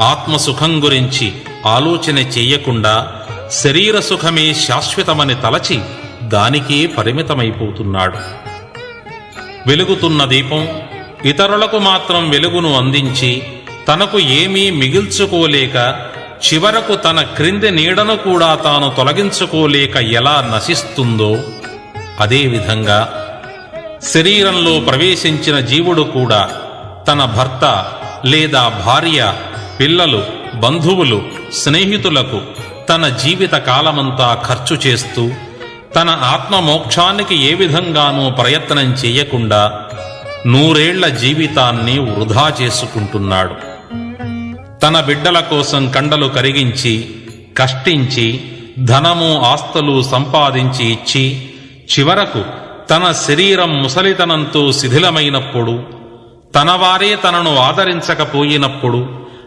ఆత్మసుఖం గురించి ఆలోచన చెయ్యకుండా శరీర సుఖమే శాశ్వతమని తలచి దానికే పరిమితమైపోతున్నాడు. వెలుగుతున్న దీపం ఇతరులకు మాత్రం వెలుగును అందించి తనకు ఏమీ మిగిల్చుకోలేక చివరకు తన క్రింది నీడను కూడా తాను తొలగించుకోలేక ఎలా నశిస్తుందో, అదేవిధంగా శరీరంలో ప్రవేశించిన జీవుడు కూడా తన భర్త లేదా భార్య, పిల్లలు, బంధువులు, స్నేహితులకు తన జీవిత కాలమంతా ఖర్చు చేస్తూ తన ఆత్మమోక్షానికి ఏ విధంగానూ ప్రయత్నం చేయకుండా 100 ఏళ్ల జీవితాన్ని వృధా చేసుకుంటున్నాడు. తన బిడ్డల కోసం కండలు కరిగించి కష్టించి ధనము ఆస్తులు సంపాదించి ఇచ్చి చివరకు తన శరీరం ముసలితనంతో శిథిలమైనప్పుడు, తనవారే తనను ఆదరించకపోయినప్పుడు